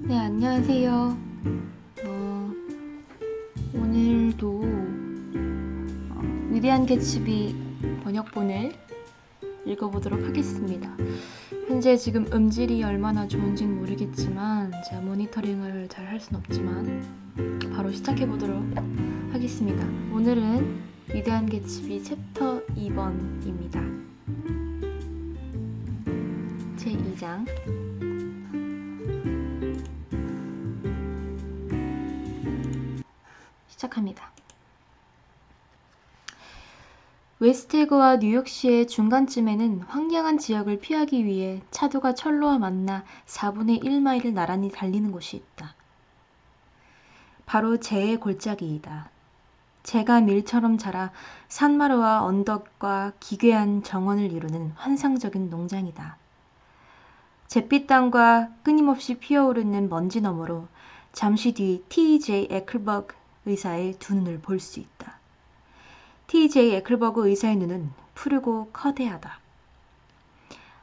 네, 안녕하세요. 오늘도 위대한 개츠비 번역본을 읽어보도록 하겠습니다. 현재 지금 음질이 얼마나 좋은지는 모르겠지만 제가 모니터링을 잘 할 순 없지만 바로 시작해보도록 하겠습니다. 오늘은 위대한 개츠비 챕터 2번입니다. 제 2장 시작합니다. 웨스트에그와 뉴욕시의 중간쯤에는 황량한 지역을 피하기 위해 차도가 철로와 만나 4분의 1마일을 나란히 달리는 곳이 있다. 바로 재의 골짜기이다. 재가 밀처럼 자라 산마루와 언덕과 기괴한 정원을 이루는 환상적인 농장이다. 잿빛 땅과 끊임없이 피어오르는 먼지 너머로 잠시 뒤 T.J. 에클버그 의사의 두 눈을 볼 수 있다. T.J. 에클버그 의사의 눈은 푸르고 커다하다.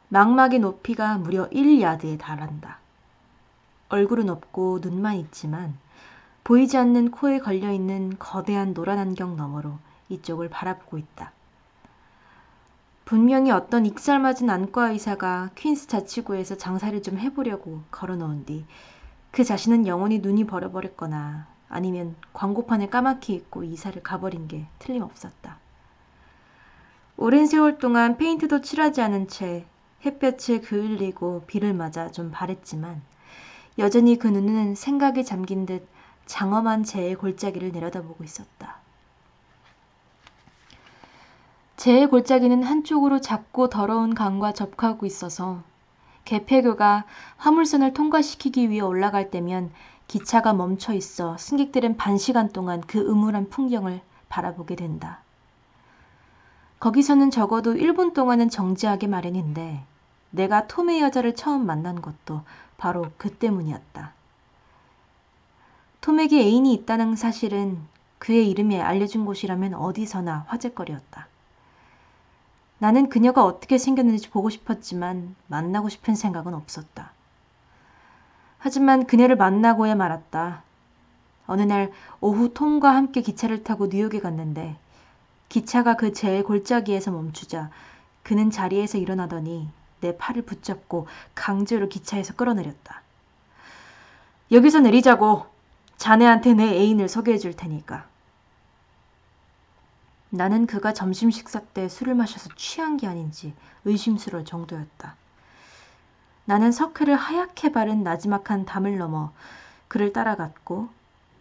망막의 높이가 무려 1야드에 달한다. 얼굴은 없고 눈만 있지만 보이지 않는 코에 걸려있는 거대한 노란 안경 너머로 이쪽을 바라보고 있다. 분명히 어떤 익살맞은 안과 의사가 퀸스 자치구에서 장사를 좀 해보려고 걸어놓은 뒤 그 자신은 영원히 눈이 버려버렸거나 아니면 광고판에 까맣게 잊고 이사를 가버린 게 틀림없었다. 오랜 세월 동안 페인트도 칠하지 않은 채 햇볕을 그을리고 비를 맞아 좀 바랬지만 여전히 그 눈은 생각에 잠긴 듯 장엄한 재의 골짜기를 내려다보고 있었다. 재의 골짜기는 한쪽으로 작고 더러운 강과 접하고 있어서 개폐교가 화물선을 통과시키기 위해 올라갈 때면 기차가 멈춰 있어 승객들은 반시간 동안 그 음울한 풍경을 바라보게 된다. 거기서는 적어도 1분 동안은 정지하게 마련인데 내가 톰의 여자를 처음 만난 것도 바로 그 때문이었다. 톰에게 애인이 있다는 사실은 그의 이름이 알려진 곳이라면 어디서나 화제거리였다. 나는 그녀가 어떻게 생겼는지 보고 싶었지만 만나고 싶은 생각은 없었다. 하지만 그녀를 만나고야 말았다. 어느 날 오후 톰과 함께 기차를 타고 뉴욕에 갔는데 기차가 그 재의 골짜기에서 멈추자 그는 자리에서 일어나더니 내 팔을 붙잡고 강제로 기차에서 끌어내렸다. 여기서 내리자고. 자네한테 내 애인을 소개해 줄 테니까. 나는 그가 점심 식사 때 술을 마셔서 취한 게 아닌지 의심스러울 정도였다. 나는 석회를 하얗게 바른 나지막한 담을 넘어 그를 따라갔고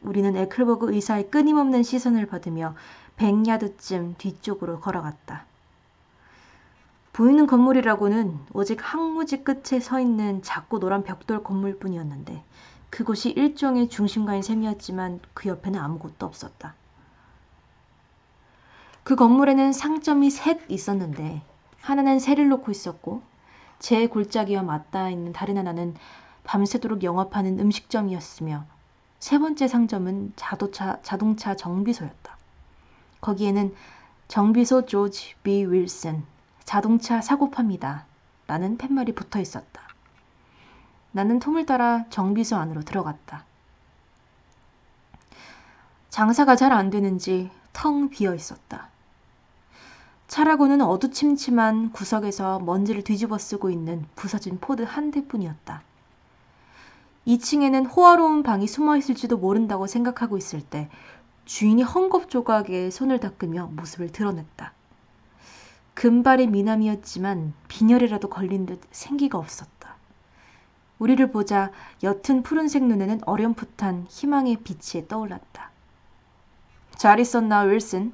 우리는 에클버그 의사의 끊임없는 시선을 받으며 100야드쯤 뒤쪽으로 걸어갔다. 보이는 건물이라고는 오직 항무지 끝에 서 있는 작고 노란 벽돌 건물뿐이었는데 그곳이 일종의 중심가인 셈이었지만 그 옆에는 아무것도 없었다. 그 건물에는 상점이 셋 있었는데 하나는 새를 놓고 있었고 제 골짜기와 맞닿아 있는 다른 하나는 밤새도록 영업하는 음식점이었으며 세 번째 상점은 자동차 정비소였다. 거기에는 정비소 조지 B. 윌슨, 자동차 사고팝니다. 라는 팻말이 붙어 있었다. 나는 톰을 따라 정비소 안으로 들어갔다. 장사가 잘 안 되는지 텅 비어 있었다. 차라고는 어두침침한 구석에서 먼지를 뒤집어 쓰고 있는 부서진 포드 한 대뿐이었다. 2층에는 호화로운 방이 숨어 있을지도 모른다고 생각하고 있을 때 주인이 헝겊 조각에 손을 닦으며 모습을 드러냈다. 금발의 미남이었지만 빈혈이라도 걸린 듯 생기가 없었다. 우리를 보자 옅은 푸른색 눈에는 어렴풋한 희망의 빛이 떠올랐다. 잘 있었나, 윌슨?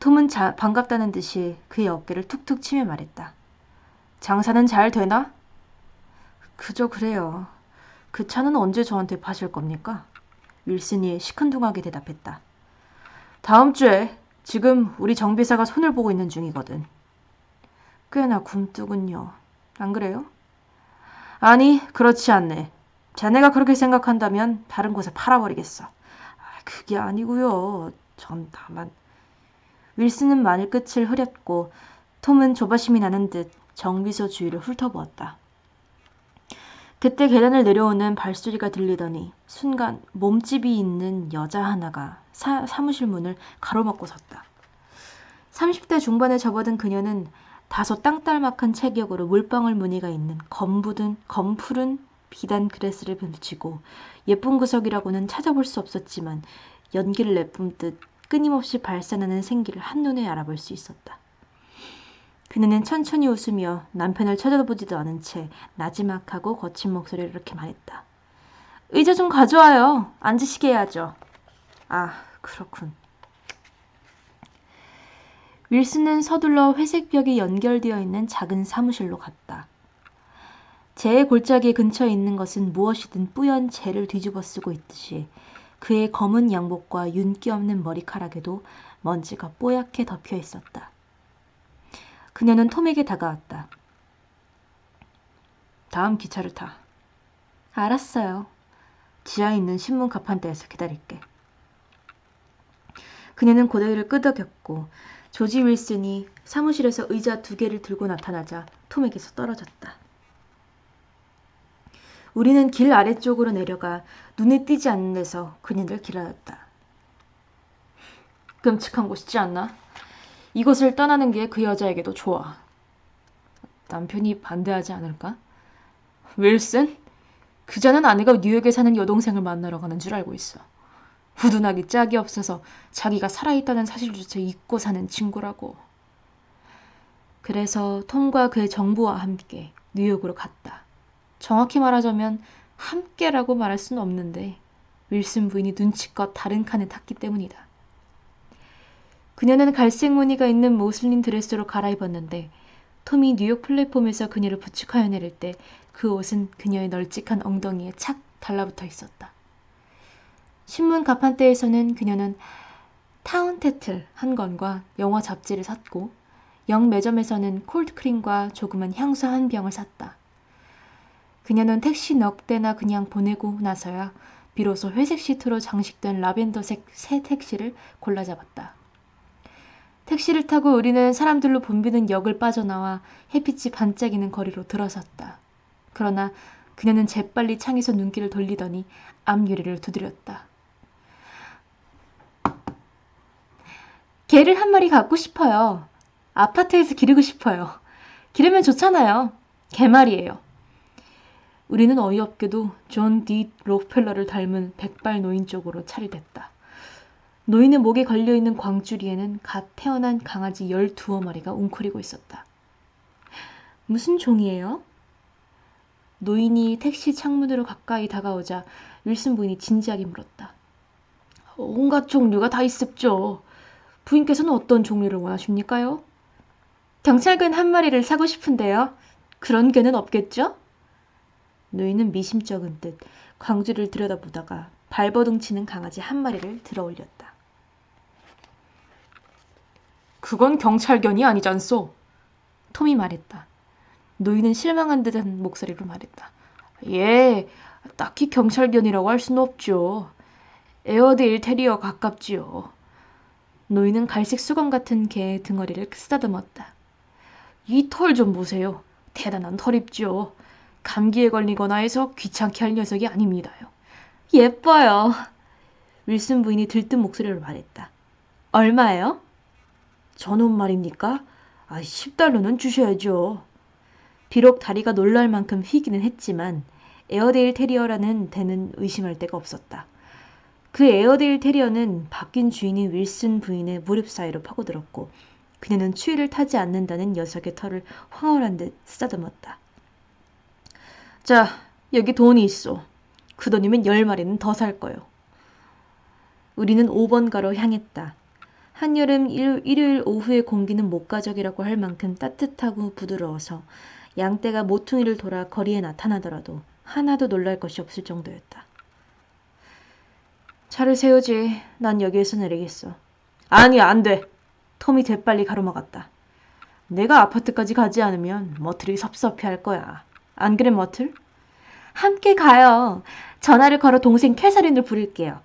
톰은 반갑다는 듯이 그의 어깨를 툭툭 치며 말했다. 장사는 잘 되나? 그저 그래요. 그 차는 언제 저한테 파실 겁니까? 윌슨이 시큰둥하게 대답했다. 다음 주에. 지금 우리 정비사가 손을 보고 있는 중이거든. 꽤나 굼뜨군요. 안 그래요? 아니, 그렇지 않네. 자네가 그렇게 생각한다면 다른 곳에 팔아버리겠어. 그게 아니고요. 전 다만... 윌슨은 마늘 끝을 흐렸고 톰은 조바심이 나는 듯 정비소 주위를 훑어보았다. 그때 계단을 내려오는 발소리가 들리더니 순간 몸집이 있는 여자 하나가 사무실 문을 가로막고 섰다. 30대 중반에 접어든 그녀는 다소 땅딸막한 체격으로 물방울 무늬가 있는 검푸른 비단 드레스를 붙이고 예쁜 구석이라고는 찾아볼 수 없었지만 연기를 내뿜듯 끊임없이 발산하는 생기를 한눈에 알아볼 수 있었다. 그녀는 천천히 웃으며 남편을 쳐다보지도 않은 채 나지막하고 거친 목소리로 이렇게 말했다. 의자 좀 가져와요. 앉으시게 해야죠. 아, 그렇군. 윌슨은 서둘러 회색 벽이 연결되어 있는 작은 사무실로 갔다. 재의 골짜기 근처에 있는 것은 무엇이든 뿌연 재를 뒤집어 쓰고 있듯이 그의 검은 양복과 윤기 없는 머리카락에도 먼지가 뽀얗게 덮여 있었다. 그녀는 톰에게 다가왔다. 다음 기차를 타. 알았어요. 지하에 있는 신문 가판대에서 기다릴게. 그녀는 고개를 끄덕였고 조지 윌슨이 사무실에서 의자 2개를 들고 나타나자 톰에게서 떨어졌다. 우리는 길 아래쪽으로 내려가 눈에 띄지 않는 데서 그녀를 기다렸다. 끔찍한 곳이지 않나? 이곳을 떠나는 게 그 여자에게도 좋아. 남편이 반대하지 않을까? 윌슨? 그자는 아내가 뉴욕에 사는 여동생을 만나러 가는 줄 알고 있어. 후둔하기 짝이 없어서 자기가 살아있다는 사실조차 잊고 사는 친구라고. 그래서 톰과 그의 정부와 함께 뉴욕으로 갔다. 정확히 말하자면 함께라고 말할 수는 없는데 윌슨 부인이 눈치껏 다른 칸에 탔기 때문이다. 그녀는 갈색 무늬가 있는 모슬린 드레스로 갈아입었는데 톰이 뉴욕 플랫폼에서 그녀를 부축하여 내릴 때 그 옷은 그녀의 널찍한 엉덩이에 착 달라붙어 있었다. 신문 가판대에서는 그녀는 타운 테틀 한 권과 영화 잡지를 샀고 영 매점에서는 콜드크림과 조그만 향수 한 병을 샀다. 그녀는 택시 넉 대나 그냥 보내고 나서야 비로소 회색 시트로 장식된 라벤더색 새 택시를 골라 잡았다. 택시를 타고 우리는 사람들로 붐비는 역을 빠져나와 햇빛이 반짝이는 거리로 들어섰다. 그러나 그녀는 재빨리 창에서 눈길을 돌리더니 앞유리를 두드렸다. 개를 한 마리 갖고 싶어요. 아파트에서 기르고 싶어요. 기르면 좋잖아요. 개 말이에요. 우리는 어이없게도 존 D. 록펠러를 닮은 백발 노인 쪽으로 차를 댔다. 노인의 목에 걸려있는 광주리에는 갓 태어난 강아지 12마리가 웅크리고 있었다. 무슨 종이에요? 노인이 택시 창문으로 가까이 다가오자 윌슨 부인이 진지하게 물었다. 온갖 종류가 다 있습죠. 부인께서는 어떤 종류를 원하십니까요? 경찰견 한 마리를 사고 싶은데요. 그런 개는 없겠죠? 노인은 미심쩍은 듯 광주를 들여다보다가 발버둥 치는 강아지 한 마리를 들어 올렸다. 그건 경찰견이 아니잖소. 톰이 말했다. 노인은 실망한 듯한 목소리로 말했다. 예, 딱히 경찰견이라고 할 수는 없죠. 에어데일 테리어 가깝지요. 노인은 갈색 수건 같은 개의 등허리를 쓰다듬었다. 이 털 좀 보세요. 대단한 털 입죠. 감기에 걸리거나 해서 귀찮게 할 녀석이 아닙니다요. 예뻐요. 윌슨 부인이 들뜬 목소리로 말했다. 얼마예요? 저놈 말입니까? 10달러는 주셔야죠. 비록 다리가 놀랄 만큼 희기는 했지만 에어데일 테리어라는 데는 의심할 데가 없었다. 그 에어데일 테리어는 바뀐 주인인 윌슨 부인의 무릎 사이로 파고들었고 그녀는 추위를 타지 않는다는 녀석의 털을 황홀한 듯 쓰다듬었다. 자, 여기 돈이 있어. 그 돈이면 10마리는 더 살 거요. 우리는 5번가로 향했다. 한여름 일요일 오후의 공기는 목가적이라고 할 만큼 따뜻하고 부드러워서 양떼가 모퉁이를 돌아 거리에 나타나더라도 하나도 놀랄 것이 없을 정도였다. 차를 세우지. 난 여기에서 내리겠어. 아니, 안 돼. 톰이 재빨리 가로막았다. 내가 아파트까지 가지 않으면 머틀이 섭섭해할 거야. 안 그래, 머틀? 함께 가요. 전화를 걸어 동생 캐서린을 부를게요.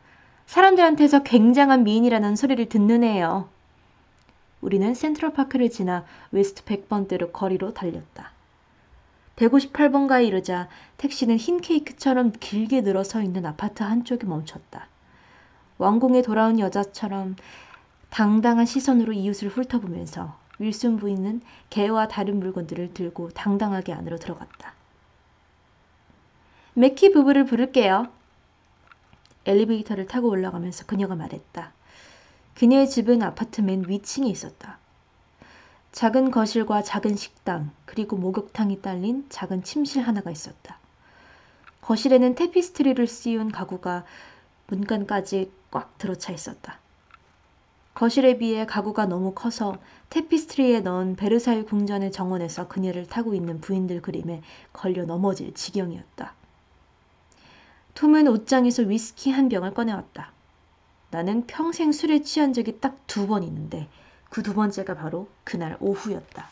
사람들한테서 굉장한 미인이라는 소리를 듣는 애예요. 우리는 센트럴파크를 지나 웨스트 100번대로 거리로 달렸다. 158번가에 이르자 택시는 흰 케이크처럼 길게 늘어서 있는 아파트 한쪽에 멈췄다. 왕궁에 돌아온 여자처럼 당당한 시선으로 이웃을 훑어보면서 윌슨 부인은 개와 다른 물건들을 들고 당당하게 안으로 들어갔다. 맥키 부부를 부를게요. 엘리베이터를 타고 올라가면서 그녀가 말했다. 그녀의 집은 아파트 맨 위층에 있었다. 작은 거실과 작은 식당, 그리고 목욕탕이 딸린 작은 침실 하나가 있었다. 거실에는 테피스트리를 씌운 가구가 문간까지 꽉 들어차 있었다. 거실에 비해 가구가 너무 커서 테피스트리에 넣은 베르사유 궁전의 정원에서 그녀를 타고 있는 부인들 그림에 걸려 넘어질 지경이었다. 톰은 옷장에서 위스키 한 병을 꺼내왔다. 나는 평생 술에 취한 적이 딱 2번 있는데 그 2번째가 바로 그날 오후였다.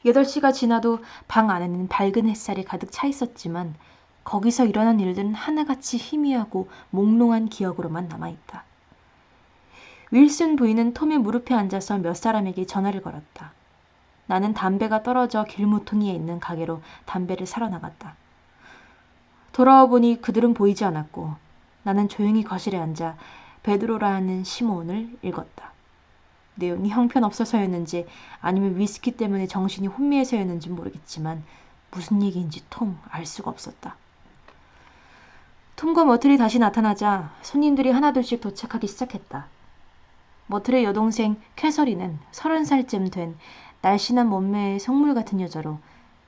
8시가 지나도 방 안에는 밝은 햇살이 가득 차 있었지만 거기서 일어난 일들은 하나같이 희미하고 몽롱한 기억으로만 남아있다. 윌슨 부인은 톰의 무릎에 앉아서 몇 사람에게 전화를 걸었다. 나는 담배가 떨어져 길무통이에 있는 가게로 담배를 사러 나갔다. 돌아와 보니 그들은 보이지 않았고 나는 조용히 거실에 앉아 베드로라는 시몬을 읽었다. 내용이 형편없어서였는지 아니면 위스키 때문에 정신이 혼미해서였는지 모르겠지만 무슨 얘기인지 통 알 수가 없었다. 톰과 머틀이 다시 나타나자 손님들이 하나둘씩 도착하기 시작했다. 머틀의 여동생 캐서린은 30살쯤 된 날씬한 몸매의 성물 같은 여자로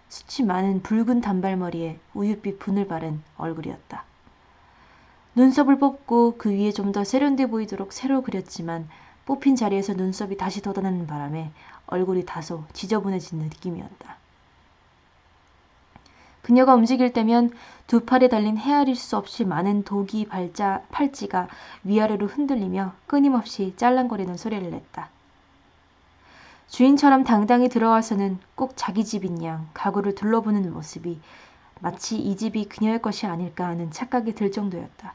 숱이 많은 붉은 단발머리에 우윳빛 분을 바른 얼굴이었다. 눈썹을 뽑고 그 위에 좀 더 세련돼 보이도록 새로 그렸지만 뽑힌 자리에서 눈썹이 다시 돋아나는 바람에 얼굴이 다소 지저분해진 느낌이었다. 그녀가 움직일 때면 두 팔에 달린 헤아릴 수 없이 많은 독이 팔찌가 위아래로 흔들리며 끊임없이 짤랑거리는 소리를 냈다. 주인처럼 당당히 들어와서는 꼭 자기 집인 양 가구를 둘러보는 모습이 마치 이 집이 그녀의 것이 아닐까 하는 착각이 들 정도였다.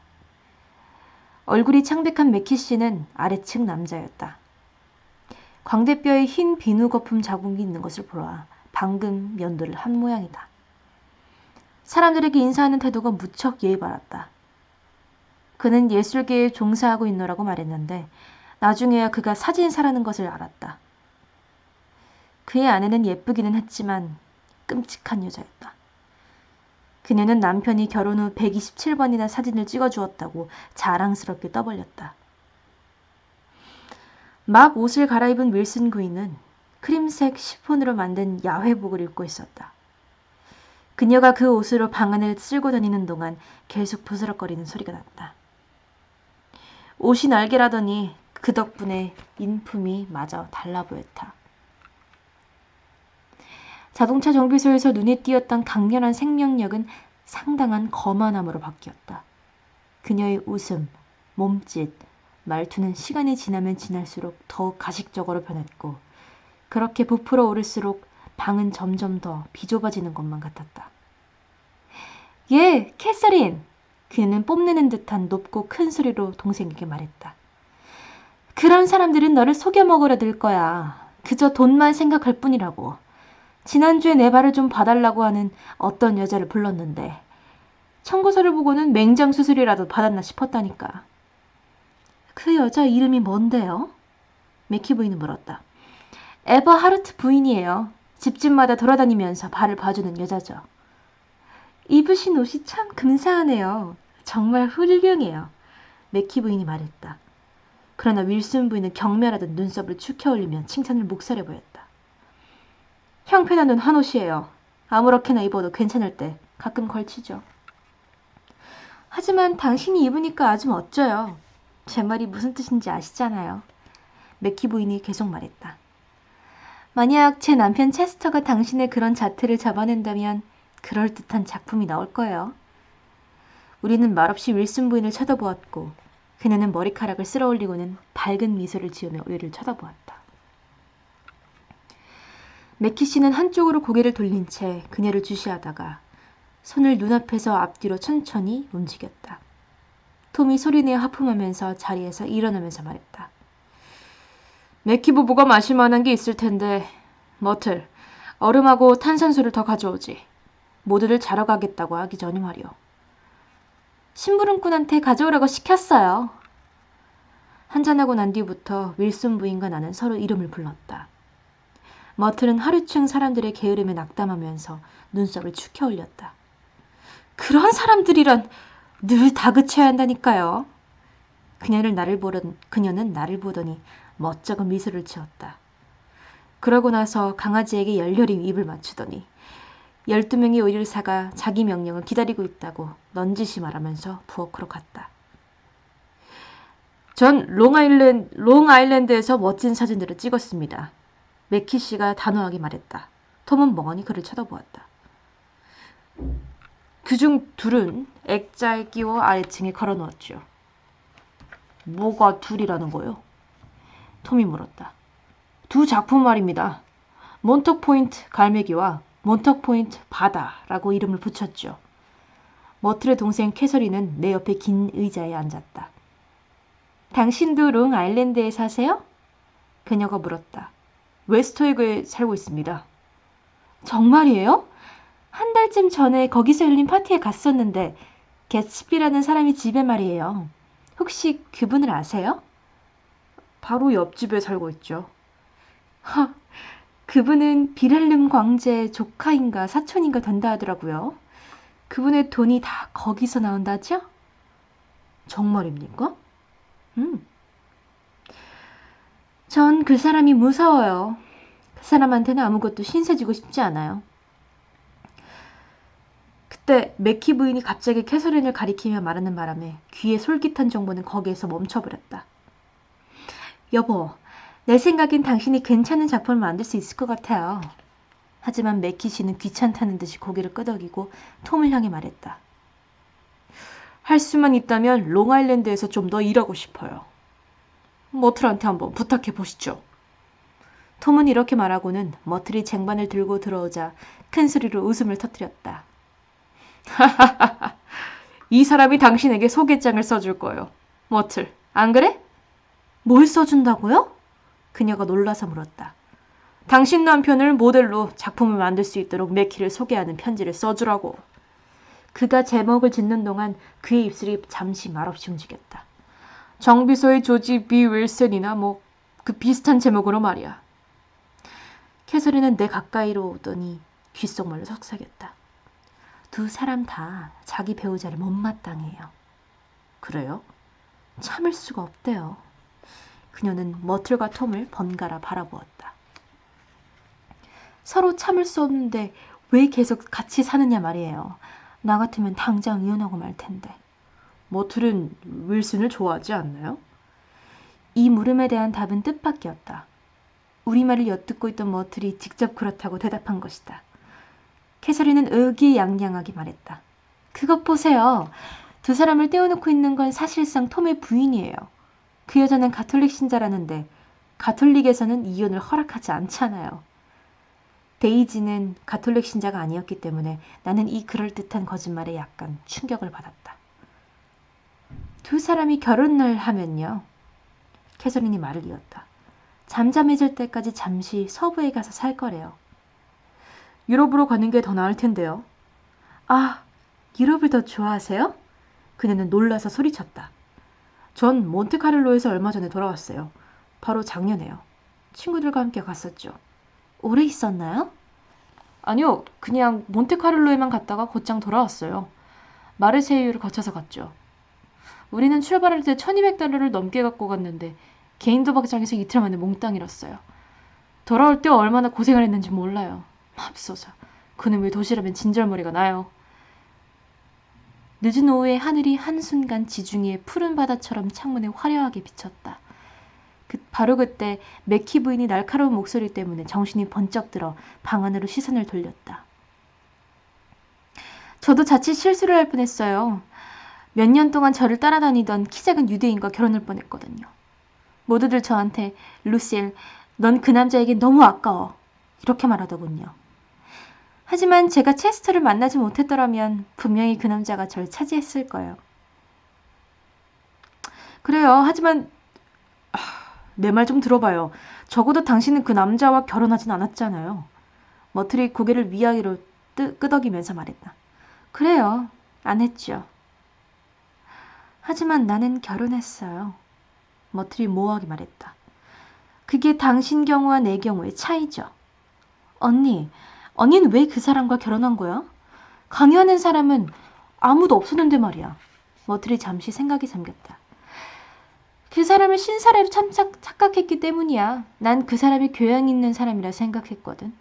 얼굴이 창백한 맥키 씨는 아래층 남자였다. 광대뼈에 흰 비누 거품 자국이 있는 것을 보아 방금 면도를 한 모양이다. 사람들에게 인사하는 태도가 무척 예의 바랐다. 그는 예술계에 종사하고 있노라고 말했는데 나중에야 그가 사진사라는 것을 알았다. 그의 아내는 예쁘기는 했지만 끔찍한 여자였다. 그녀는 남편이 결혼 후 127번이나 사진을 찍어주었다고 자랑스럽게 떠벌렸다. 막 옷을 갈아입은 윌슨 부인은 크림색 시폰으로 만든 야회복을 입고 있었다. 그녀가 그 옷으로 방 안을 쓸고 다니는 동안 계속 부스럭거리는 소리가 났다. 옷이 날개라더니 그 덕분에 인품이 마저 달라 보였다. 자동차 정비소에서 눈에 띄었던 강렬한 생명력은 상당한 거만함으로 바뀌었다. 그녀의 웃음, 몸짓, 말투는 시간이 지나면 지날수록 더욱 가식적으로 변했고 그렇게 부풀어 오를수록 방은 점점 더 비좁아지는 것만 같았다. 예, 캐서린! 그녀는 뽐내는 듯한 높고 큰 소리로 동생에게 말했다. 그런 사람들은 너를 속여 먹으려 들 거야. 그저 돈만 생각할 뿐이라고. 지난주에 내 발을 좀 봐달라고 하는 어떤 여자를 불렀는데 청구서를 보고는 맹장 수술이라도 받았나 싶었다니까. 그 여자 이름이 뭔데요? 맥키 부인은 물었다. 에버 하르트 부인이에요. 집집마다 돌아다니면서 발을 봐주는 여자죠. 입으신 옷이 참 근사하네요. 정말 훌륭해요. 맥키 부인이 말했다. 그러나 윌슨 부인은 경멸하듯 눈썹을 축혀 올리며 칭찬을 묵살해 보였다. 형편한 눈 한 옷이에요. 아무렇게나 입어도 괜찮을 때 가끔 걸치죠. 하지만 당신이 입으니까 아주 멋져요. 제 말이 무슨 뜻인지 아시잖아요. 맥키 부인이 계속 말했다. 만약 제 남편 체스터가 당신의 그런 자태를 잡아낸다면 그럴듯한 작품이 나올 거예요. 우리는 말없이 윌슨 부인을 쳐다보았고 그녀는 머리카락을 쓸어 올리고는 밝은 미소를 지으며 우리를 쳐다보았다. 맥키 씨는 한쪽으로 고개를 돌린 채 그녀를 주시하다가 손을 눈앞에서 앞뒤로 천천히 움직였다. 톰이 소리내어 하품하면서 자리에서 일어나면서 말했다. 맥키 부부가 마실 만한 게 있을 텐데 머틀, 얼음하고 탄산수를 더 가져오지. 모두들 자러 가겠다고 하기 전에 말이오. 심부름꾼한테 가져오라고 시켰어요. 한잔하고 난 뒤부터 윌슨 부인과 나는 서로 이름을 불렀다. 머틀은 하루층 사람들의 게으름에 낙담하면서 눈썹을 축혀 올렸다. 그런 사람들이란 늘 다그쳐야 한다니까요. 그녀는 나를 보더니 멋쩍은 미소를 지었다. 그러고 나서 강아지에게 열렬히 입을 맞추더니 12명의 의류사가 자기 명령을 기다리고 있다고 넌지시 말하면서 부엌으로 갔다. 전 롱아일랜드에서 멋진 사진들을 찍었습니다. 맥키 씨가 단호하게 말했다. 톰은 멍하니 그를 쳐다보았다. 그중 둘은 액자에 끼워 아래층에 걸어놓았죠. 뭐가 둘이라는 거요? 톰이 물었다. 두 작품 말입니다. 몬턱 포인트 갈매기와 몬턱 포인트 바다라고 이름을 붙였죠. 머틀의 동생 캐서린은 내 옆에 긴 의자에 앉았다. 당신도 롱 아일랜드에 사세요? 그녀가 물었다. 웨스터에그에 살고 있습니다. 정말이에요? 한 달쯤 전에 거기서 열린 파티에 갔었는데 гэт스비라는 사람이 집에 말이에요. 혹시 그분을 아세요? 바로 옆집에 살고 있죠. 하, 그분은 비렐름 광제의 조카인가 사촌인가 된다 하더라고요. 그분의 돈이 다 거기서 나온다죠? 정말입니까? 전 그 사람이 무서워요. 그 사람한테는 아무것도 신세지고 싶지 않아요. 그때 맥키 부인이 갑자기 캐서린을 가리키며 말하는 바람에 귀에 솔깃한 정보는 거기에서 멈춰버렸다. 여보, 내 생각엔 당신이 괜찮은 작품을 만들 수 있을 것 같아요. 하지만 맥키 씨는 귀찮다는 듯이 고개를 끄덕이고 톰을 향해 말했다. 할 수만 있다면 롱아일랜드에서 좀 더 일하고 싶어요. 머틀한테 한번 부탁해 보시죠. 톰은 이렇게 말하고는 머틀이 쟁반을 들고 들어오자 큰 소리로 웃음을 터뜨렸다. 이 사람이 당신에게 소개장을 써줄 거예요. 머틀, 안 그래? 뭘 써준다고요? 그녀가 놀라서 물었다. 당신 남편을 모델로 작품을 만들 수 있도록 맥키를 소개하는 편지를 써주라고. 그가 제목을 짓는 동안 그의 입술이 잠시 말없이 움직였다. 정비소의 조지 B. 윌슨이나 그 비슷한 제목으로 말이야. 캐서린은 내 가까이로 오더니 귓속말로 속삭였다. 두 사람 다 자기 배우자를 못마땅해요. 그래요? 참을 수가 없대요. 그녀는 머틀과 톰을 번갈아 바라보았다. 서로 참을 수 없는데 왜 계속 같이 사느냐 말이에요. 나 같으면 당장 이혼하고 말 텐데. 머틀은 윌슨을 좋아하지 않나요? 이 물음에 대한 답은 뜻밖이었다. 우리말을 엿듣고 있던 머틀이 직접 그렇다고 대답한 것이다. 캐서린은 의기양양하게 말했다. 그것 보세요. 두 사람을 떼어놓고 있는 건 사실상 톰의 부인이에요. 그 여자는 가톨릭 신자라는데 가톨릭에서는 이혼을 허락하지 않잖아요. 데이지는 가톨릭 신자가 아니었기 때문에 나는 이 그럴듯한 거짓말에 약간 충격을 받았다. 두 사람이 결혼을 하면요. 캐서린이 말을 이었다. 잠잠해질 때까지 잠시 서부에 가서 살 거래요. 유럽으로 가는 게 더 나을 텐데요. 아, 유럽을 더 좋아하세요? 그녀는 놀라서 소리쳤다. 전 몬테카를로에서 얼마 전에 돌아왔어요. 바로 작년에요. 친구들과 함께 갔었죠. 오래 있었나요? 아니요, 그냥 몬테카를로에만 갔다가 곧장 돌아왔어요. 마르세유를 거쳐서 갔죠. 우리는 출발할 때 1200달러를 넘게 갖고 갔는데 개인 도박장에서 이틀 만에 몽땅 잃었어요. 돌아올 때 얼마나 고생을 했는지 몰라요. 맙소사, 그놈의 도시락엔 진절머리가 나요. 늦은 오후에 하늘이 한순간 지중해의 푸른 바다처럼 창문에 화려하게 비쳤다. 바로 그때 맥키 부인이 날카로운 목소리 때문에 정신이 번쩍 들어 방 안으로 시선을 돌렸다. 저도 자칫 실수를 할 뻔했어요. 몇 년 동안 저를 따라다니던 키 작은 유대인과 결혼할 뻔했거든요. 모두들 저한테 루시엘, 넌 그 남자에게 너무 아까워. 이렇게 말하더군요. 하지만 제가 체스터를 만나지 못했더라면 분명히 그 남자가 절 차지했을 거예요. 그래요. 하지만 내 말 좀 들어봐요. 적어도 당신은 그 남자와 결혼하진 않았잖아요. 머틀이 고개를 위아래로 끄덕이면서 말했다. 그래요. 안 했죠. 하지만 나는 결혼했어요. 머틀이 모호하게 말했다. 그게 당신 경우와 내 경우의 차이죠. 언니는 왜 그 사람과 결혼한 거야? 강요하는 사람은 아무도 없었는데 말이야. 머틀이 잠시 생각에 잠겼다. 그 사람을 신사래로 착각했기 때문이야. 난 그 사람이 교양 있는 사람이라 생각했거든.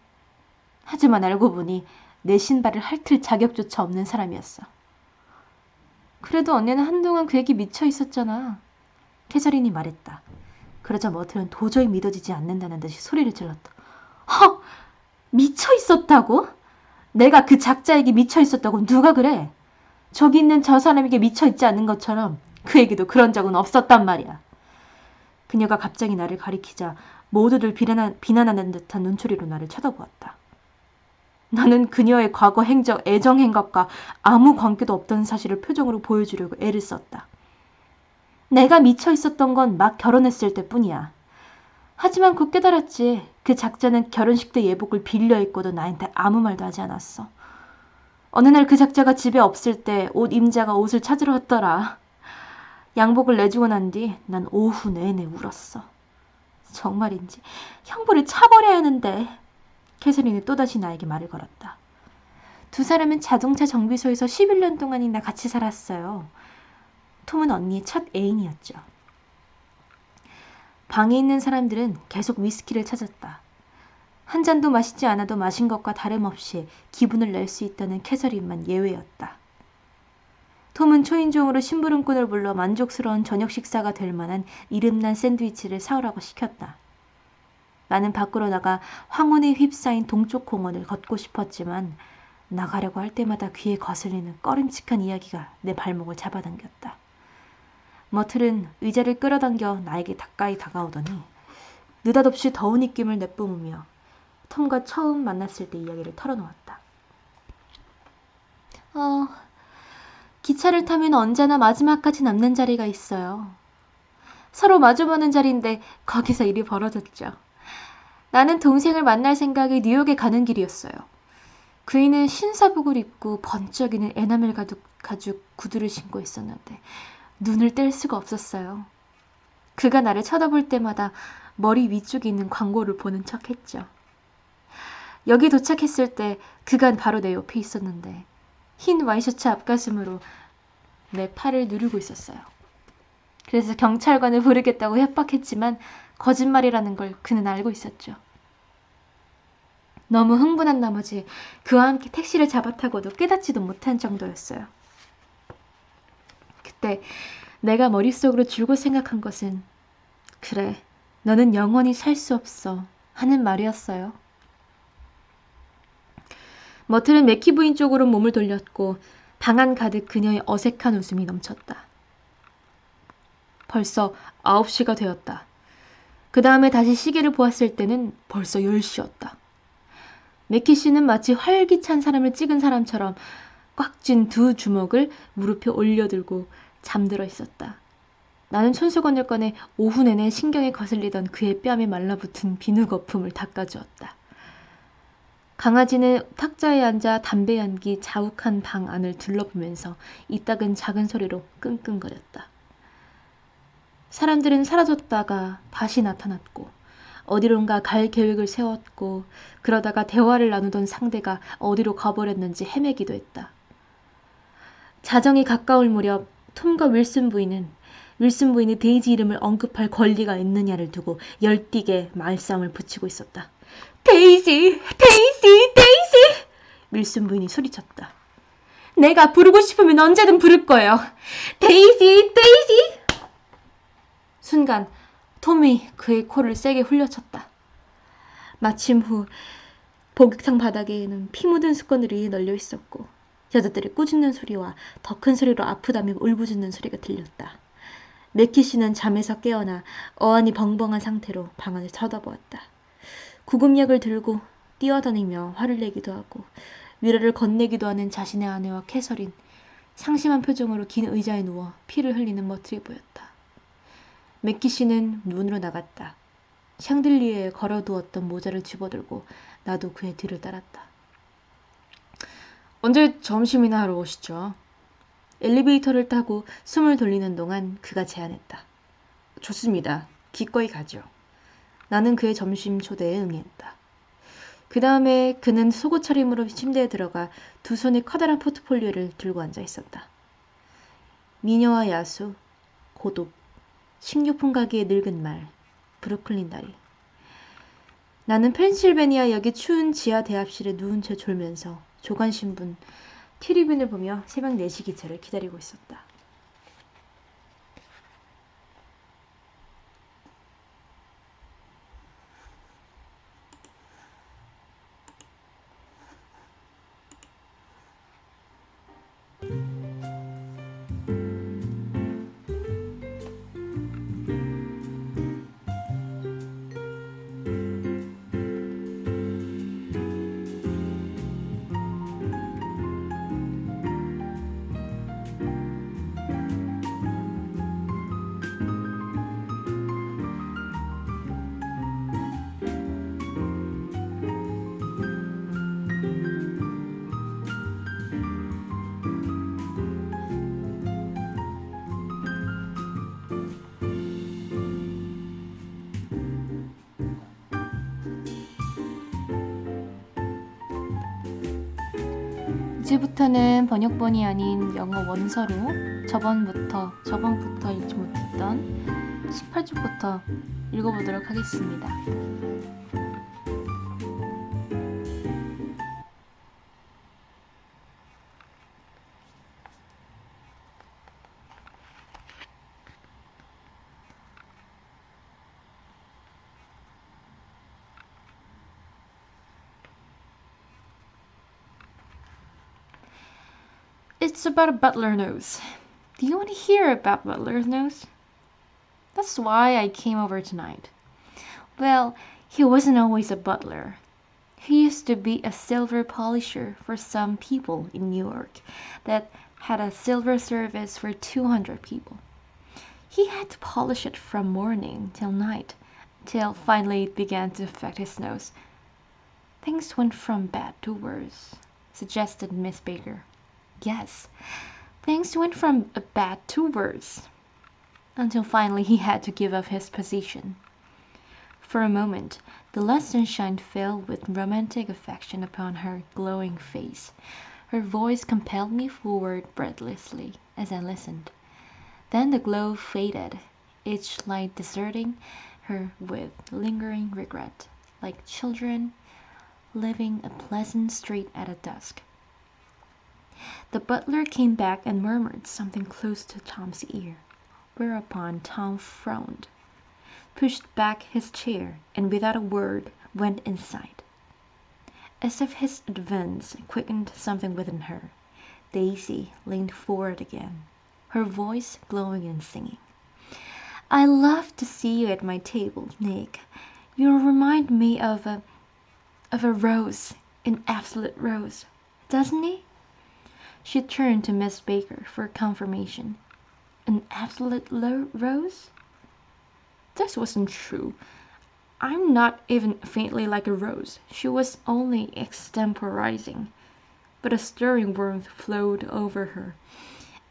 하지만 알고 보니 내 신발을 핥을 자격조차 없는 사람이었어. 그래도 언니는 한동안 그에게 미쳐 있었잖아. 캐서린이 말했다. 그러자 머틀은 도저히 믿어지지 않는다는 듯이 소리를 질렀다. 허! 미쳐 있었다고? 내가 그 작자에게 미쳐 있었다고 누가 그래? 저기 있는 저 사람에게 미쳐 있지 않은 것처럼 그에게도 그런 적은 없었단 말이야. 그녀가 갑자기 나를 가리키자 모두들 비난하는 듯한 눈초리로 나를 쳐다보았다. 나는 그녀의 과거 행적, 애정 행각과 아무 관계도 없다는 사실을 표정으로 보여주려고 애를 썼다. 내가 미쳐 있었던 건 막 결혼했을 때뿐이야. 하지만 곧 깨달았지. 그 작자는 결혼식 때 예복을 빌려 입고도 나한테 아무 말도 하지 않았어. 어느 날 그 작자가 집에 없을 때 옷 임자가 옷을 찾으러 왔더라. 양복을 내주고 난 뒤 난 오후 내내 울었어. 정말인지 형부를 차버려야 하는데. 캐서린이 또다시 나에게 말을 걸었다. 두 사람은 자동차 정비소에서 11년 동안이나 같이 살았어요. 톰은 언니의 첫 애인이었죠. 방에 있는 사람들은 계속 위스키를 찾았다. 한 잔도 마시지 않아도 마신 것과 다름없이 기분을 낼 수 있다는 캐서린만 예외였다. 톰은 초인종으로 심부름꾼을 불러 만족스러운 저녁 식사가 될 만한 이름난 샌드위치를 사오라고 시켰다. 나는 밖으로 나가 황혼에 휩싸인 동쪽 공원을 걷고 싶었지만 나가려고 할 때마다 귀에 거슬리는 꺼림칙한 이야기가 내 발목을 잡아당겼다. 머틀은 의자를 끌어당겨 나에게 가까이 다가오더니 느닷없이 더운 입김을 내뿜으며 톰과 처음 만났을 때 이야기를 털어놓았다. 기차를 타면 언제나 마지막까지 남는 자리가 있어요. 서로 마주보는 자리인데 거기서 일이 벌어졌죠. 나는 동생을 만날 생각에 뉴욕에 가는 길이었어요. 그이는 신사복을 입고 번쩍이는 에나멜 가죽 구두를 신고 있었는데 눈을 뗄 수가 없었어요. 그가 나를 쳐다볼 때마다 머리 위쪽에 있는 광고를 보는 척했죠. 여기 도착했을 때 그가 바로 내 옆에 있었는데 흰 와이셔츠 앞가슴으로 내 팔을 누르고 있었어요. 그래서 경찰관을 부르겠다고 협박했지만 거짓말이라는 걸 그는 알고 있었죠. 너무 흥분한 나머지 그와 함께 택시를 잡아타고도 깨닫지도 못한 정도였어요. 그때 내가 머릿속으로 줄곧 생각한 것은 그래, 너는 영원히 살 수 없어 하는 말이었어요. 머틀은 맥키 부인 쪽으로 몸을 돌렸고 방 안 가득 그녀의 어색한 웃음이 넘쳤다. 벌써 9시가 되었다. 그 다음에 다시 시계를 보았을 때는 벌써 10시였다. 맥키 씨는 마치 활기찬 사람을 찍은 사람처럼 꽉 쥔 두 주먹을 무릎에 올려들고 잠들어 있었다. 나는 손수건을 꺼내 오후 내내 신경에 거슬리던 그의 뺨에 말라붙은 비누 거품을 닦아주었다. 강아지는 탁자에 앉아 담배 연기 자욱한 방 안을 둘러보면서 이따금 작은 소리로 끙끙거렸다. 사람들은 사라졌다가 다시 나타났고 어디론가 갈 계획을 세웠고 그러다가 대화를 나누던 상대가 어디로 가버렸는지 헤매기도 했다. 자정이 가까울 무렵 톰과 윌슨 부인이 데이지 이름을 언급할 권리가 있느냐를 두고 열띠게 말싸움을 붙이고 있었다. 데이지! 윌슨 부인이 소리쳤다. 내가 부르고 싶으면 언제든 부를 거예요. 데이지! 순간 톰이 그의 코를 세게 훌려쳤다. 마침 후 목욕탕 바닥에는 피 묻은 수건들이 널려 있었고 여자들의 꾸짖는 소리와 더 큰 소리로 아프다며 울부짖는 소리가 들렸다. 맥키 씨는 잠에서 깨어나 어안이 벙벙한 상태로 방 안을 쳐다보았다. 구급약을 들고 뛰어다니며 화를 내기도 하고 위로를 건네기도 하는 자신의 아내와 캐서린, 상심한 표정으로 긴 의자에 누워 피를 흘리는 머틀이 보였다. 맥키 씨는 문으로 나갔다. 샹들리에에 걸어두었던 모자를 집어들고 나도 그의 뒤를 따랐다. 언제 점심이나 하러 오시죠? 엘리베이터를 타고 숨을 돌리는 동안 그가 제안했다. 좋습니다. 기꺼이 가죠. 나는 그의 점심 초대에 응했다. 그 다음에 그는 속옷 차림으로 침대에 들어가 두 손에 커다란 포트폴리오를 들고 앉아 있었다. 미녀와 야수, 고독, 식료품 가게의 늙은 말, 브루클린 다리. 나는 펜실베니아역의 추운 지하 대합실에 누운 채 졸면서 조간신문, 티리빈을 보며 새벽 4시 기차를 기다리고 있었다. 이제부터는 번역본이 아닌 영어 원서로 저번부터 읽지 못했던 18쪽부터 읽어보도록 하겠습니다. It's about a butler nose. Do you want to hear about butler's nose? That's why I came over tonight. Well, he wasn't always a butler. He used to be a silver polisher for some people in New York that had a silver service for 200 people. He had to polish it from morning till night, till finally it began to affect his nose. Things went from bad to worse, suggested Miss Baker. Yes, things went from bad to worse, until finally he had to give up his position. For a moment, the last sunshine fell with romantic affection upon her glowing face. Her voice compelled me forward breathlessly as I listened. Then the glow faded, each light deserting her with lingering regret, like children leaving a pleasant street at dusk. The butler came back and murmured something close to Tom's ear, whereupon Tom frowned, pushed back his chair, and without a word went inside. As if his advance quickened something within her, Daisy leaned forward again, her voice glowing and singing. "I love to see you at my table, Nick. You remind me of a rose, an absolute rose, doesn't he?" She turned to Miss Baker for confirmation. An absolute rose? This wasn't true. I'm not even faintly like a rose. She was only extemporizing. But a stirring warmth flowed over her,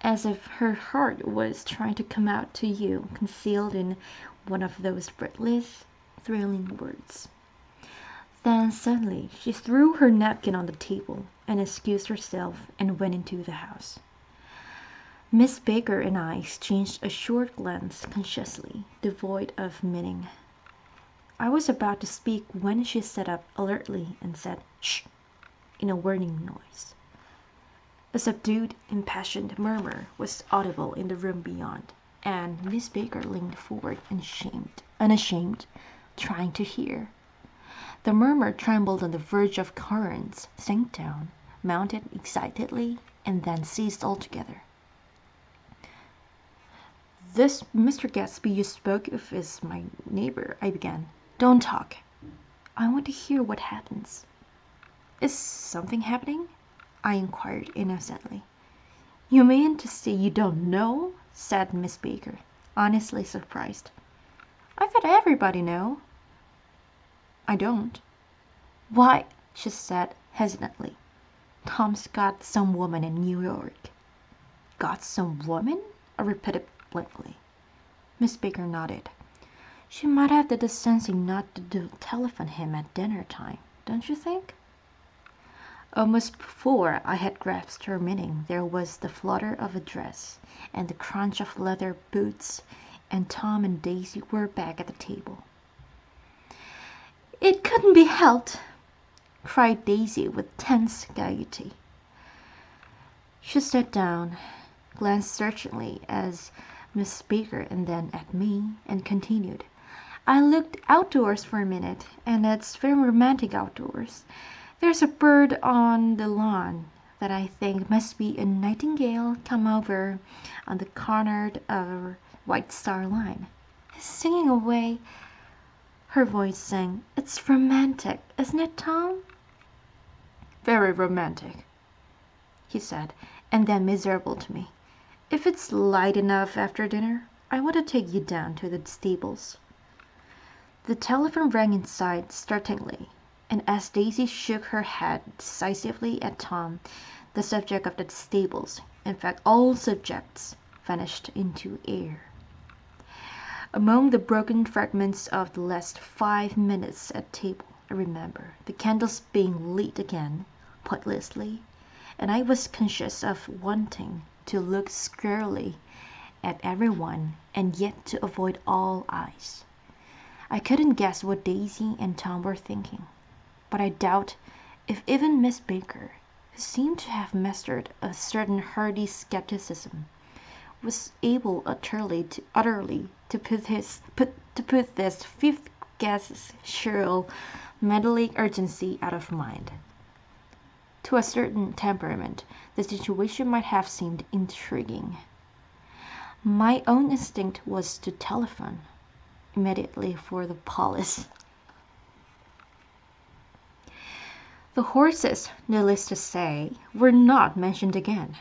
as if her heart was trying to come out to you, concealed in one of those breathless, thrilling words. Then suddenly she threw her napkin on the table and excused herself and went into the house. Miss Baker and I exchanged a short glance consciously devoid of meaning. I was about to speak when she sat up alertly and said, "Shh!" in a warning noise. A subdued, impassioned murmur was audible in the room beyond, and Miss Baker leaned forward unashamed, trying to hear. The murmur trembled on the verge of currents, sank down, mounted excitedly, and then ceased altogether. "This Mr. Gatsby you spoke of is my neighbor," I began. "Don't talk. I want to hear what happens." "Is something happening?" I inquired innocently. "You mean to say you don't know?" said Miss Baker, honestly surprised. "I thought everybody knew." I don't. Why, she said hesitantly. Tom's got some woman in New York. Got some woman? I repeated blankly. Miss Baker nodded. She might have the decency not to telephone him at dinner time, don't you think? Almost before I had grasped her meaning, there was the flutter of a dress, and the crunch of leather boots, and Tom and Daisy were back at the table. It couldn't be helped, cried Daisy with tense gaiety. She sat down, glanced searchingly at Miss Baker and then at me, and continued. I looked outdoors for a minute, and it's very romantic outdoors. There's a bird on the lawn that I think must be a nightingale come over on the cornered White Star Line. He's singing away. Her voice sang. It's romantic, isn't it, Tom? Very romantic, he said, and then miserable to me. If it's light enough after dinner, I want to take you down to the stables. The telephone rang inside startlingly, and as Daisy shook her head decisively at Tom, the subject of the stables, in fact all subjects, vanished into air. Among the broken fragments of the last 5 minutes at table, I remember the candles being lit again, pointlessly, and I was conscious of wanting to look squarely at everyone and yet to avoid all eyes. I couldn't guess what Daisy and Tom were thinking, but I doubt if even Miss Baker, who seemed to have mastered a certain hardy skepticism, was able utterly to put this fifth guest's shrill, meddling urgency out of mind. To a certain temperament, the situation might have seemed intriguing. My own instinct was to telephone immediately for the police. The horses, needless to say, were not mentioned again.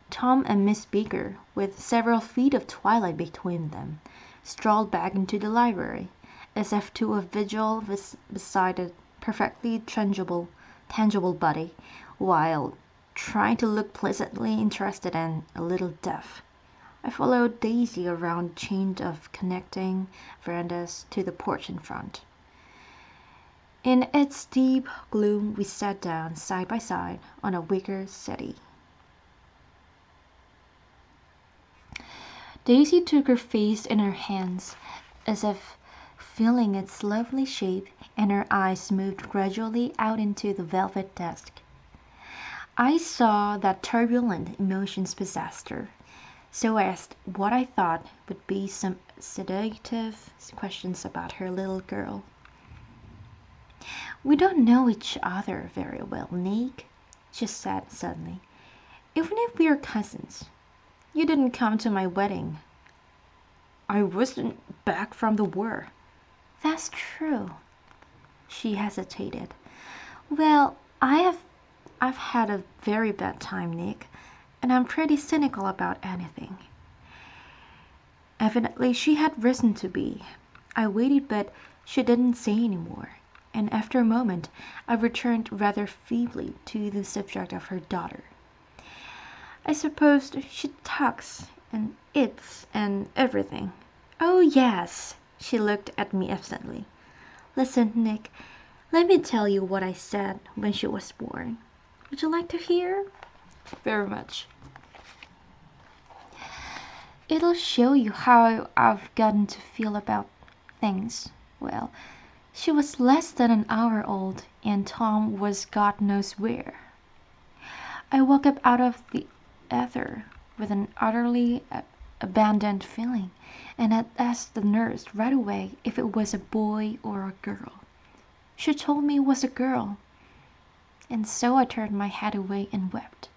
Tom and Miss Baker, with several feet of twilight between them, strolled back into the library, as if to a vigil beside a perfectly tangible body, while trying to look pleasantly interested and a little deaf. I followed Daisy around a chain of connecting verandas to the porch in front. In its deep gloom we sat down side by side on a wicker settee. Daisy took her face in her hands, as if feeling its lovely shape, and her eyes moved gradually out into the velvet dusk. I saw that turbulent emotions possessed her, so asked what I thought would be some sedative questions about her little girl. We don't know each other very well, Nick, she said suddenly, even if we're cousins. You didn't come to my wedding. I wasn't back from the war. That's true. She hesitated. Well, I've had a very bad time, Nick, and I'm pretty cynical about anything. Evidently she had reason to be. I waited, but she didn't say any more, and after a moment I returned rather feebly to the subject of her daughter. I suppose she talks and eats and everything. Oh, yes. She looked at me absently. Listen, Nick, let me tell you what I said when she was born. Would you like to hear? Very much. It'll show you how I've gotten to feel about things. Well, she was less than an hour old, and Tom was God knows where. I woke up out of the ether with an utterly abandoned feeling, and had asked the nurse right away if it was a boy or a girl. She told me it was a girl, and so I turned my head away and wept.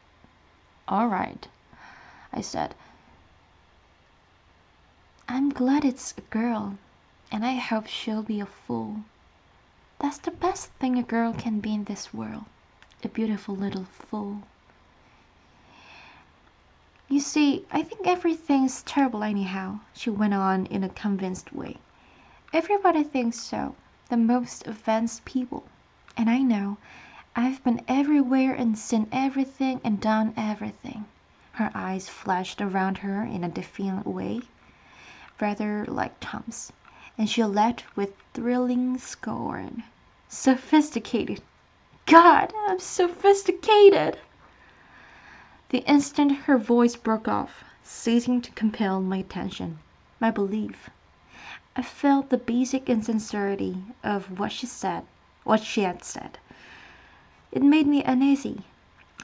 All right, I said. I'm glad it's a girl, and I hope she'll be a fool. That's the best thing a girl can be in this world, a beautiful little fool. You see, I think everything's terrible anyhow, she went on in a convinced way. Everybody thinks so, the most advanced people. And I know I've been everywhere and seen everything and done everything. Her eyes flashed around her in a defiant way, rather like Tom's, and she laughed with thrilling scorn. Sophisticated! God, I'm sophisticated! The instant her voice broke off, ceasing to compel my attention, my belief, I felt the basic insincerity of what she had said. It made me uneasy,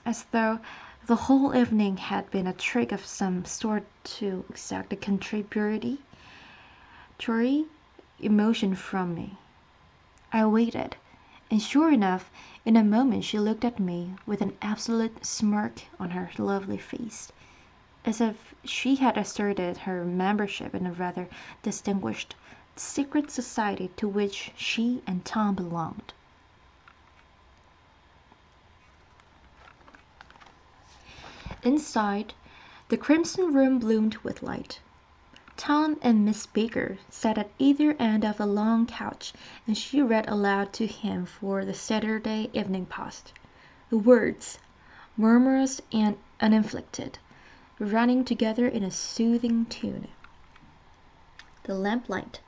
as though the whole evening had been a trick of some sort to exact a contributory emotion from me. I waited, and sure enough, in a moment she looked at me with an absolute smirk on her lovely face, as if she had asserted her membership in a rather distinguished secret society to which she and Tom belonged. Inside, the crimson room bloomed with light. Tom and Miss Baker sat at either end of a long couch, and she read aloud to him for the Saturday Evening Post, the words, murmurous and uninflected, running together in a soothing tune. The lamplight,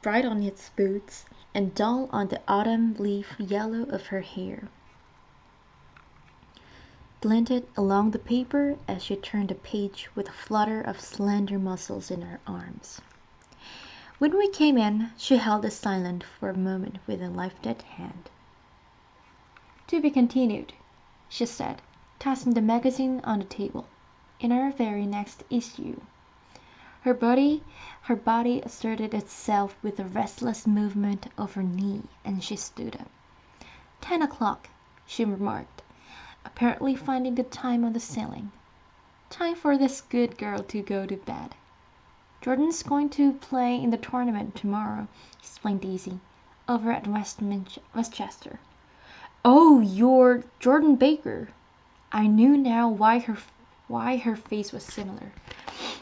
bright on its boots and dull on the autumn leaf yellow of her hair, glinted along the paper as she turned the page with a flutter of slender muscles in her arms. When we came in, she held us silent for a moment with a lifted hand. "To be continued," she said, tossing the magazine on the table. "In our very next issue." Her body asserted itself with a restless movement of her knee, and she stood up. 10 o'clock, she remarked, apparently finding the time on the ceiling. "Time for this good girl to go to bed." "Jordan's going to play in the tournament tomorrow," explained Daisy, "over at Westchester." "Oh, you're Jordan Baker." I knew now why her face was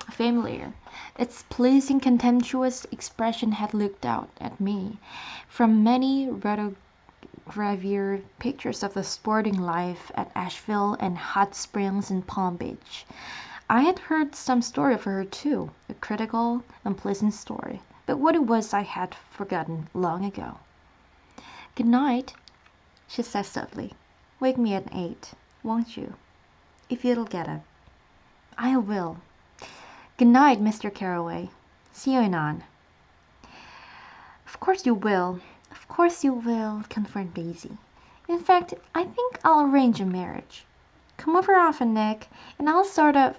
familiar. Its pleasing contemptuous expression had looked out at me from many rotogravure pictures of the sporting life at Asheville and Hot Springs and Palm Beach. I had heard some story of her too, a critical, unpleasant story, but what it was I had forgotten long ago. "Good night," she said softly. "Wake me at 8, won't you? If you'll get up." "I will. Good night, Mr. Carroway. See you anon." "Of course you will. Of course you will," confirmed Daisy. "In fact, I think I'll arrange a marriage. Come over often, Nick, and I'll sort of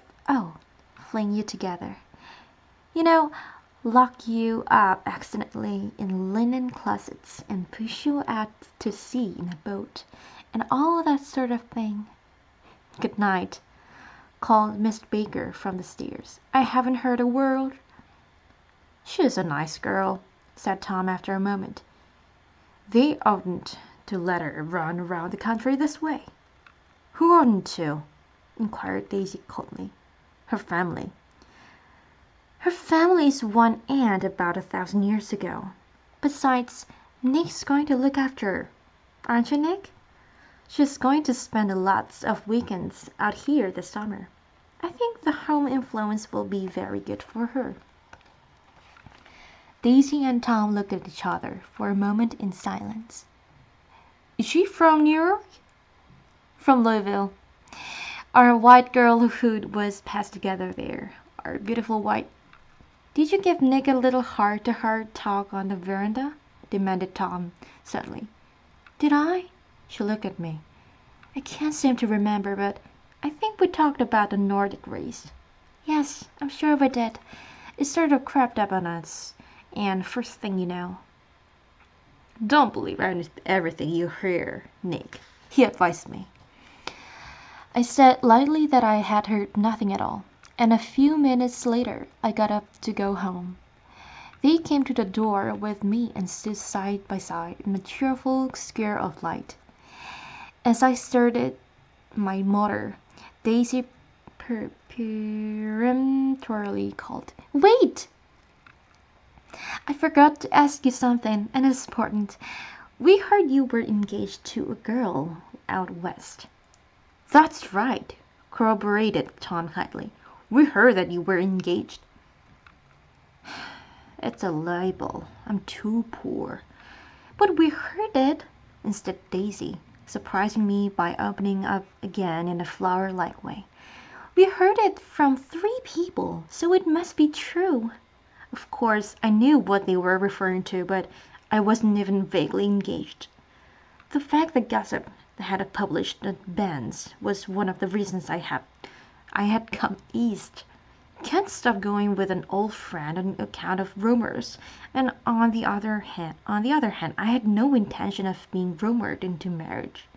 fling you together. You know, lock you up accidentally in linen closets and push you out to sea in a boat, and all that sort of thing." "Good night," called Miss Baker from the stairs. "I haven't heard a word." "She's a nice girl," said Tom after a moment. "They oughtn't to let her run around the country this way." "Who oughtn't to?" inquired Daisy coldly. "Her family." "Her family's one aunt about 1,000 years ago. Besides, Nick's going to look after her. Aren't you, Nick? She's going to spend lots of weekends out here this summer. I think the home influence will be very good for her." Daisy and Tom looked at each other for a moment in silence. "Is she from New York?" "From Louisville. Our white girlhood was passed together there. Our beautiful white—" "Did you give Nick a little heart-to-heart talk on the veranda?" demanded Tom suddenly. "Did I?" She looked at me. "I can't seem to remember, but I think we talked about the Nordic race." "Yes, I'm sure we did. It sort of crept up on us, and first thing you know—" "Don't believe everything you hear, Nick," he advised me. I said lightly that I had heard nothing at all, and a few minutes later I got up to go home. They came to the door with me and stood side by side in a cheerful square of light. As I started my motor, Daisy peremptorily called, "Wait!" I forgot to ask you something, and it's important. We heard you were engaged to a girl out west. That's right, corroborated Tom kindly. We heard that you were engaged. It's a libel. I'm too poor. But we heard it, insisted Daisy, surprising me by opening up again in a flower-like way. We heard it from 3 people, so it must be true. Of course, I knew what they were referring to, but I wasn't even vaguely engaged. The fact that gossip had published the banns was one of the reasons I had come east. Can't stop going with an old friend on account of rumors, and on the other hand, I had no intention of being rumored into marriage.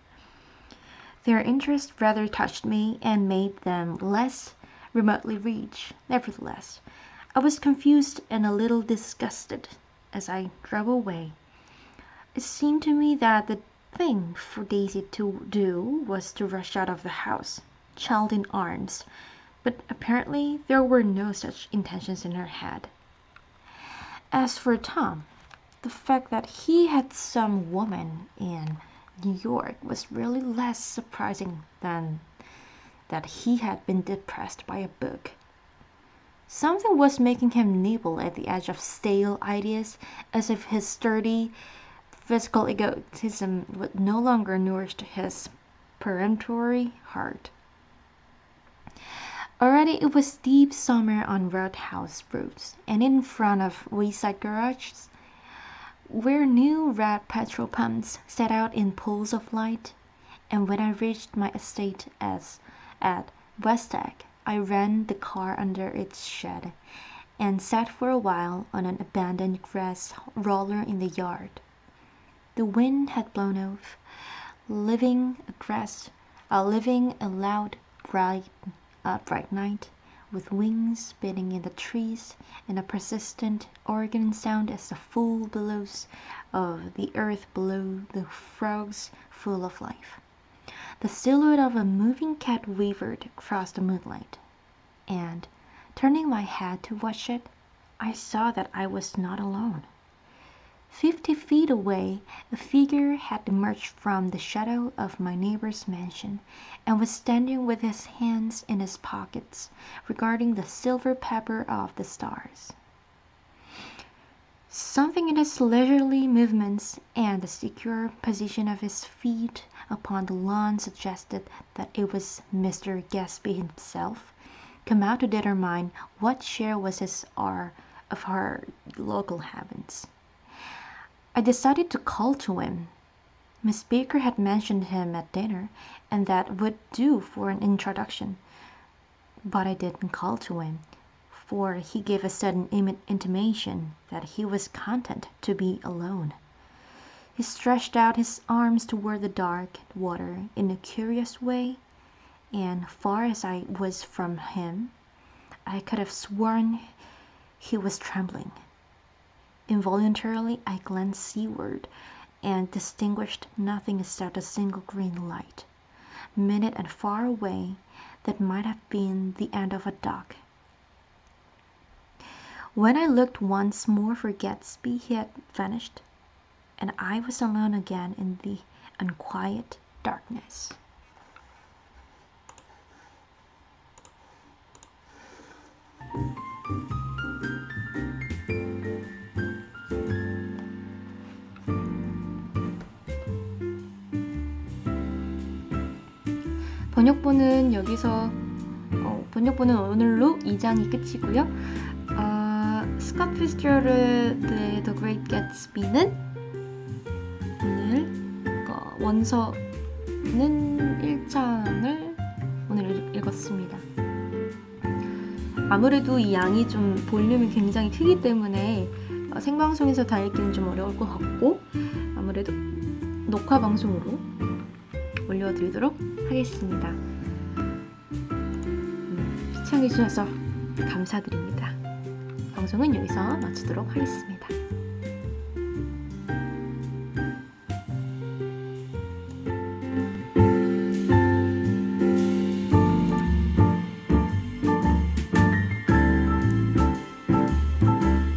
Their interest rather touched me and made them less remotely reach. Nevertheless, I was confused and a little disgusted as I drove away. It seemed to me that the thing for Daisy to do was to rush out of the house, child in arms, but apparently there were no such intentions in her head. As for Tom, the fact that he had some woman in New York was really less surprising than that he had been depressed by a book. Something was making him nibble at the edge of stale ideas, as if his sturdy physical egotism would no longer nourish his peremptory heart. Already it was deep summer on Roadhouse roads, and in front of wayside garages where new red petrol pumps set out in pools of light, and when I reached my estate at West Egg, I ran the car under its shed, and sat for a while on an abandoned grass roller in the yard. The wind had blown off, leaving a loud, bright night, with wings beating in the trees, and a persistent organ sound as the full billows of the earth below the frogs full of life. The silhouette of a moving cat wavered across the moonlight, and, turning my head to watch it, I saw that I was not alone. 50 feet away a figure had emerged from the shadow of my neighbor's mansion, and was standing with his hands in his pockets, regarding the silver pepper of the stars. Something in his leisurely movements and the secure position of his feet upon the lawn suggested that it was Mr. Gatsby himself, come out to determine what share was his of our local heavens. I decided to call to him. Miss Baker had mentioned him at dinner, and that would do for an introduction. But I didn't call to him, for he gave a sudden intimation that he was content to be alone. He stretched out his arms toward the dark water in a curious way, and far as I was from him, I could have sworn he was trembling. Involuntarily I glanced seaward, and distinguished nothing except a single green light, minute and far away, that might have been the end of a dock. When I looked once more for Gatsby, he had vanished, and I was alone again in the unquiet darkness. 번역본은 오늘로 2장이 끝이고요. 스캇 피츠제럴드의 The Great Gatsby는 오늘 원서는 1장을 오늘 읽었습니다. 아무래도 이 양이 좀 볼륨이 굉장히 크기 때문에 생방송에서 다 읽기는 좀 어려울 것 같고, 아무래도 녹화 방송으로 올려드리도록 하겠습니다. 시청해주셔서 감사드립니다. 방송은 여기서 마치도록 하겠습니다.